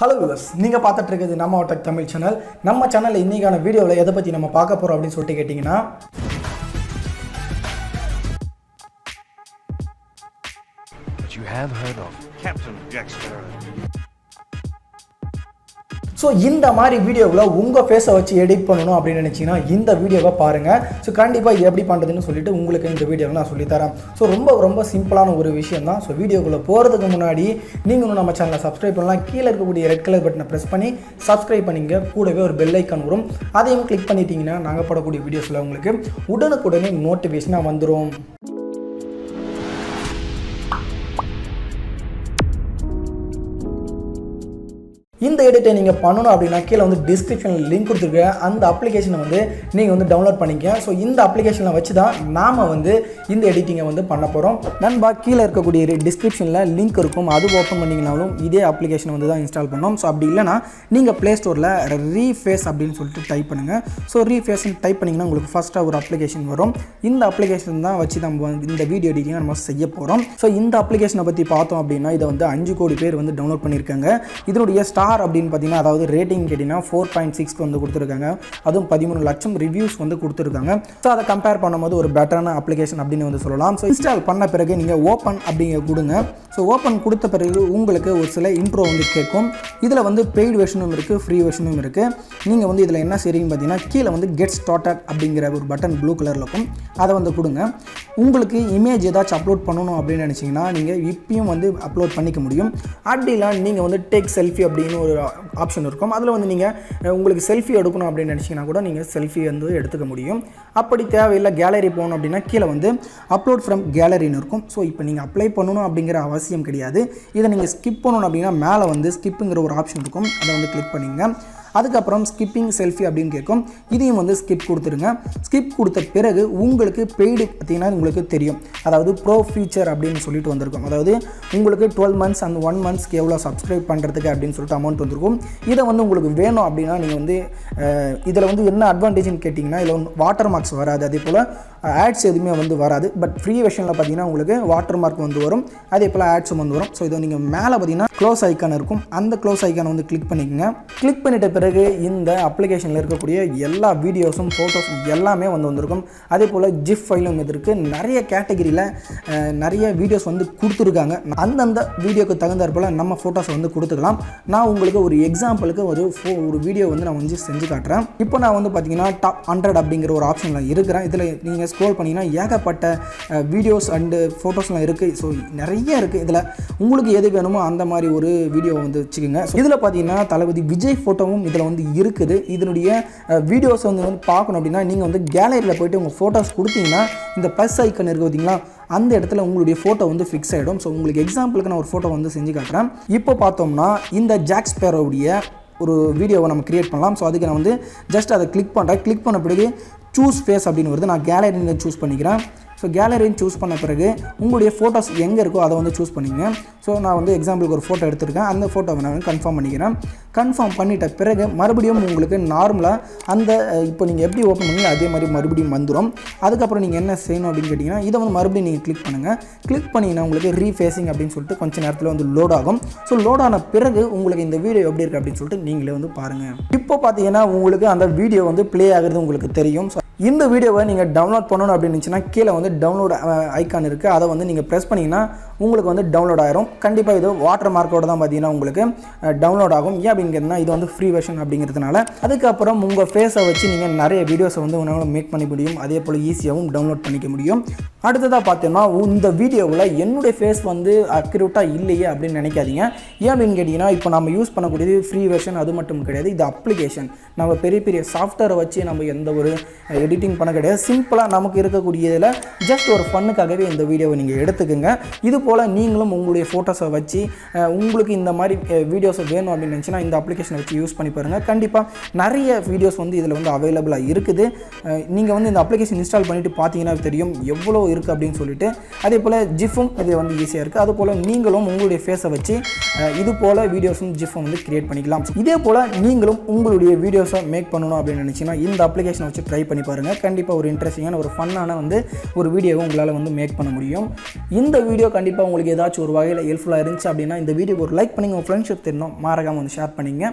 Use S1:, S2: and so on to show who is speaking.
S1: Hello viewers, நீங்க பார்த்துட்டு இருக்கிறது நம்ம டெக் தமிழ் சேனல். நம்ம சேனல்ல இன்னைக்கான வீடியோல எதை பத்தி நம்ம பார்க்க போறோம் அப்படினு சொல்லிட்டு கேட்டிங்கனா
S2: You have heard of Captain Jack Sparrow.
S1: So இந்த மாதிரி வீடியோல உங்க ஃபேஸை வச்சு எடிட் பண்ணனும் அப்படி நினைச்சீங்கன்னா இந்த வீடியோவை பாருங்க. சோ கண்டிப்பா இது எப்படி பண்றதுன்னு சொல்லிட்டு உங்களுக்கு இந்த வீடியோல நான் சொல்லி தரேன். சோ ரொம்ப சிம்பிளான ஒரு விஷயம் தான். சோ வீடியோக்குள்ள போறதுக்கு முன்னாடி நீங்களும் நம்ம சேனலை சப்ஸ்கிரைப் பண்ணலாம். கீழ இருக்கக்கூடிய ரெட் கலர் பட்டனை பிரஸ் பண்ணி சப்ஸ்கிரைப் பண்ணிங்க. கூடவே ஒரு பெல் ஐகான் வரும். அதையும் கிளிக் பண்ணிட்டீங்கன்னா நாங்க போடக்கூடிய வீடியோஸ்ல உங்களுக்கு உடனுக்குடனே நோட்டிஃபிகேஷனா வந்துரும். இந்த எடிட்டை நீங்கள் பண்ணணும் அப்படின்னா கீழே வந்து டிஸ்கிரிப்ஷனில் லிங்க் கொடுத்துருக்கேன். அந்த அப்ளிகேஷனை வந்து நீங்கள் வந்து டவுன்லோட் பண்ணிக்க. ஸோ இந்த அப்ளிகேஷனை வச்சு தான் நாம் வந்து இந்த எடிட்டிங்கை வந்து பண்ண போகிறோம். நண்பா கீழே இருக்கக்கூடிய டிஸ்கிரிப்ஷனில் லிங்க் இருக்கும். அது ஓப்பன் பண்ணிங்கனாலும் இதே அப்ளிகேஷனை வந்து தான் இன்ஸ்டால் பண்ணோம். ஸோ அப்படி இல்லைனா நீங்கள் ப்ளே ஸ்டோரில் ரீஃபேஸ் அப்படின்னு சொல்லிட்டு டைப் பண்ணுங்கள். ஸோ ரீஃபேஸ்ன்னு டைப் பண்ணிங்கன்னா உங்களுக்கு ஃபஸ்ட்டாக ஒரு அப்ளிகேஷன் வரும். இந்த அப்ளிகேஷன் தான் வச்சு நம்ம இந்த வீடியோ எடிட்டிங்கை நம்ம செய்ய போகிறோம். ஸோ இந்த அப்ளிகேஷனை பற்றி பார்த்தோம் அப்படின்னா இதை வந்து 5 கோடி பேர் வந்து டவுன்லோட் பண்ணியிருக்காங்க. இதனுடைய ஸ்டார் அப்படின்னு பார்த்தீங்கன்னா அதாவது ரேட்டிங் கேட்டிங்கன்னா 4.6 வந்து கொடுத்துருக்காங்க. அதுவும் 13 லட்சம் ரிவ்யூஸ் வந்து கொடுத்துருக்காங்க. ஸோ அதை கம்பேர் பண்ணும்போது ஒரு பெட்டரான அப்ளிகேஷன் அப்படின்னு வந்து சொல்லலாம். ஸோ இன்ஸ்டால் பண்ண பிறகு நீங்கள் ஓப்பன் அப்படிங்க கொடுங்க. ஸோ ஓப்பன் கொடுத்த பிறகு உங்களுக்கு ஒரு சில இன்ட்ரோ வந்து கேட்கும். இதில் வந்து பெய்டு வெர்ஷனும் இருக்குது, ஃப்ரீ வெர்ஷனும் இருக்குது. நீங்கள் வந்து இதில் என்ன செய்றீங்க பார்த்தீங்கன்னா கீழே வந்து கெட் ஸ்டார்டட் அப்படிங்கிற ஒரு பட்டன் ப்ளூ கலரில் இருக்கும். அதை வந்து கொடுங்க. உங்களுக்கு இமேஜ் ஏதாச்சும் அப்லோட் பண்ணணும் அப்படின்னு நினச்சிங்கன்னா நீங்கள் இப்பயும் வந்து அப்லோட் பண்ணிக்க முடியும். அப்படிலாம் நீங்கள் வந்து டேக் செல்ஃபி அப்படின்னு ஒரு ஆப்ஷன் இருக்கும். அதில் வந்து நீங்கள் உங்களுக்கு செல்ஃபி எடுக்கணும் அப்படின்னு நினச்சிங்கன்னா கூட நீங்கள் செல்ஃபி வந்து எடுத்துக்க முடியும். அப்படி தேவையில்லை கேலரி போகணும் அப்படின்னா கீழே வந்து அப்லோட் ஃப்ரம் கேலரின்னு இருக்கும். ஸோ இப்போ நீங்கள் அப்ளை பண்ணணும் அப்படிங்கிற அவசியம் கிடையாது. இதை நீங்கள் ஸ்கிப் பண்ணணும் அப்படின்னா மேலே வந்து ஸ்கிப்புங்கிற ஒரு ஆப்ஷன் இருக்கும். அதை வந்து கிளிக் பண்ணிங்க. அதுக்கப்புறம் ஸ்கிப்பிங் செல்ஃபி அப்படின்னு கேட்கும். இதையும் வந்து ஸ்கிப் கொடுத்துருங்க. ஸ்கிப் கொடுத்த பிறகு உங்களுக்கு பெய்டு பார்த்திங்கன்னா உங்களுக்கு தெரியும். அதாவது ப்ரோ ஃபீச்சர் அப்படின்னு சொல்லிட்டு வந்திருக்கும். அதாவது உங்களுக்கு 12 months அண்ட் 1 monthக்கு எவ்வளோ சப்ஸ்கிரைப் பண்ணுறதுக்கு அப்படின்னு சொல்லிட்டு அமௌண்ட் வந்திருக்கும். இதை வந்து உங்களுக்கு வேணும் அப்படின்னா நீங்கள் வந்து இதில் வந்து என்ன அட்வான்டேஜ்னு கேட்டிங்கன்னா இதில் வந்து வாட்டர் மார்க்ஸ் வராது. அதே போல் ஆட்ஸ் எதுவுமே வந்து வராது. பட் ஃப்ரீ வெர்ஷனில் பார்த்தீங்கன்னா உங்களுக்கு வாட்டர் மார்க் வந்து வரும். அதே போல் ஆட்ஸும் வந்து வரும். ஸோ இதை நீங்கள் மேலே பார்த்தீங்கன்னா க்ளோஸ் ஐக்கான் இருக்கும். அந்த க்ளோஸ் ஐக்கானை வந்து கிளிக் பண்ணிக்கோங்க. கிளிக் பண்ணிட்ட பிறகு இந்த அப்ளிகேஷனில் இருக்கக்கூடிய எல்லா வீடியோஸும் ஃபோட்டோஸும் எல்லாமே வந்து வந்திருக்கும். அதே போல் ஜிப் ஃபைலும் இருக்குது. நிறைய கேட்டகிரியில் நிறைய வீடியோஸ் வந்து கொடுத்துருக்காங்க. அந்தந்த வீடியோக்கு தகுந்தாற் போல் நம்ம ஃபோட்டோஸை வந்து கொடுத்துக்கலாம். நான் உங்களுக்கு ஒரு எக்ஸாம்பிளுக்கு ஒரு வீடியோ வந்து நான் வந்து செஞ்சு காட்டுறேன். இப்போ நான் வந்து பார்த்தீங்கன்னா டாப் 100 அப்படிங்கிற ஒரு ஆப்ஷனில் இருக்கிறேன். இதில் நீங்கள் ஸ்க்ரோல் பண்ணிங்கன்னா ஏகப்பட்ட வீடியோஸ் அண்டு ஃபோட்டோஸ்லாம் இருக்குது. ஸோ நிறைய இருக்குது. இதில் உங்களுக்கு எது வேணுமோ அந்த மாதிரி ஒரு வீடியோ வந்து வச்சுக்கோங்க. ஸோ இதில் பார்த்தீங்கன்னா தளபதி விஜய் ஃபோட்டோவும் இதில் வந்து இருக்குது. இதனுடைய வீடியோஸ் வந்து பார்க்கணும் அப்படின்னா நீங்கள் வந்து கேலரியில் போய்ட்டு உங்கள் ஃபோட்டோஸ் கொடுத்தீங்கன்னா இந்த ப்ளஸ் ஐக்கன் இருக்குது பார்த்தீங்களா, அந்த இடத்துல உங்களுடைய ஃபோட்டோ வந்து ஃபிக்ஸ் ஆகிடும். ஸோ உங்களுக்கு எக்ஸாம்பிளுக்கு நான் ஒரு ஃபோட்டோ வந்து செஞ்சு காட்டுறேன். இப்போ பார்த்தோம்னா இந்த ஜாக் ஸ்பேரோவுடைய ஒரு வீடியோவை நம்ம கிரியேட் பண்ணலாம். ஸோ அதுக்கு நான் வந்து ஜஸ்ட் அதை கிளிக் பண்ணுறேன். கிளிக் பண்ண பிறகு சூஸ் ஃபேஸ் அப்படின்னு வருது. நான் கேலரின்னு சூஸ் பண்ணிக்கிறேன். ஸோ கேலரின்னு சூஸ் பண்ண பிறகு உங்களுடைய ஃபோட்டோஸ் எங்கே இருக்கோ அதை வந்து சூஸ் பண்ணிங்க. ஸோ நான் வந்து எக்ஸாம்பிளுக்கு ஒரு ஃபோட்டோ எடுத்துருக்கேன். அந்த ஃபோட்டோவை நான் கன்ஃபார்ம் பண்ணிக்கிறேன். கன்ஃபார்ம் பண்ணிட்ட பிறகு மறுபடியும் உங்களுக்கு நார்மலாக அந்த இப்போ நீங்கள் எப்படி ஓப்பன் பண்ணி அதே மாதிரி மறுபடியும் வந்துடும். அதுக்கப்புறம் நீங்கள் என்ன செய்யணும் அப்படின்னு கேட்டிங்கன்னா இதை வந்து மறுபடியும் நீங்கள் கிளிக் பண்ணுங்கள். கிளிக் பண்ணிங்கன்னா உங்களுக்கு ரீஃபேஸிங் அப்படின்னு சொல்லிட்டு கொஞ்சம் நேரத்தில் வந்து லோட் ஆகும். ஸோ லோட் ஆன பிறகு உங்களுக்கு இந்த வீடியோ எப்படி இருக்குது அப்படின்னு சொல்லிட்டு நீங்களே வந்து பாருங்கள். இப்போ பார்த்தீங்கன்னா உங்களுக்கு அந்த வீடியோ வந்து ப்ளே ஆகிறது உங்களுக்கு தெரியும். இந்த வீடியோவை நீங்கள் டவுன்லோட் பண்ணணும் அப்படின்னு இருந்துச்சுன்னா கீழே வந்து டவுன்லோட் ஐக்கான் இருக்குது. அதை வந்து நீங்கள் ப்ரெஸ் பண்ணிங்கன்னா உங்களுக்கு வந்து டவுன்லோட் ஆகிரும். கண்டிப்பாக இது வாட்டர் மார்க்கோடு தான் பார்த்தீங்கன்னா உங்களுக்கு டவுன்லோட் ஆகும். ஏன் அப்படிங்கிறதுனா இது வந்து ஃப்ரீ வெர்ஷன் அப்படிங்கிறதுனால. அதுக்கப்புறம் உங்கள் ஃபேஸை வச்சு நீங்கள் நிறைய வீடியோஸை வந்து உங்களால் மேக் பண்ண முடியும். அதே போல் ஈஸியாகவும் டவுன்லோட் பண்ணிக்க முடியும். அடுத்ததாக பார்த்தோம்னா இந்த வீடியோவில் என்னுடைய ஃபேஸ் வந்து அக்யூரேட்டாக இல்லையே அப்படின்னு நினைக்காதீங்க. ஏன் அப்படின்னு கேட்டிங்கன்னா இப்போ நம்ம யூஸ் பண்ணக்கூடியது ஃப்ரீ வெர்ஷன். அது மட்டும் கிடையாது, இது அப்ளிகேஷன். நம்ம பெரிய சாஃப்ட்வேரை வச்சு நம்ம எந்த ஒரு எடிட்டிங் பண்ண கிடையாது. சிம்பிளாக நமக்கு இருக்கக்கூடியதில் ஜஸ்ட் ஒரு ஃபன்னுக்காகவே இந்த வீடியோவை நீங்கள் எடுத்துக்கோங்க. இது போல் நீங்களும் உங்களுடைய ஃபோட்டோஸை வச்சு உங்களுக்கு இந்த மாதிரி வீடியோஸை வேணும் அப்படின்னு நினச்சின்னா இந்த அப்ளிகேஷனை வச்சு யூஸ் பண்ணி பாருங்கள். கண்டிப்பாக நிறைய வீடியோஸ் வந்து இதில் வந்து அவைலபிளாக இருக்குது. நீங்கள் வந்து இந்த அப்ளிகேஷன் இன்ஸ்டால் பண்ணிவிட்டு பார்த்தீங்கன்னா தெரியும் எவ்வளோ இருக்குது அப்படின்னு சொல்லிட்டு. அதே போல் ஜிஃபும் இது வந்து ஈஸியாக இருக்குது. அதுபோல் நீங்களும் உங்களுடைய ஃபேஸை வச்சு இது போல் வீடியோஸும் ஜிஃபும் வந்து கிரியேட் பண்ணிக்கலாம். இதே போல் நீங்களும் உங்களுடைய வீடியோஸை மேக் பண்ணணும் அப்படின்னு நினச்சிங்கன்னா இந்த அப்ளிகேஷனை வச்சு ட்ரை பண்ணி பாருங்கள். கண்டிப்பாக ஒரு இன்ட்ரெஸ்டிங்கான ஒரு ஃபன்னான வந்து ஒரு வீடியோவை உங்களால் வந்து மேக் பண்ண முடியும். இந்த வீடியோ கண்டிப்பாக கண்டிப்பாக உங்களுக்கு ஏதாச்சும் ஒரு வகையில் ஹெல்ப்ஃபுல்லாக இருந்துச்சு அப்படின்னா இந்த வீடியோக்கு ஒரு லைக் பண்ணி உங்கள் ஃப்ரெண்ட்ஷிப் தெரியணும் மறக்காமல் வந்து ஷேர் பண்ணிங்க.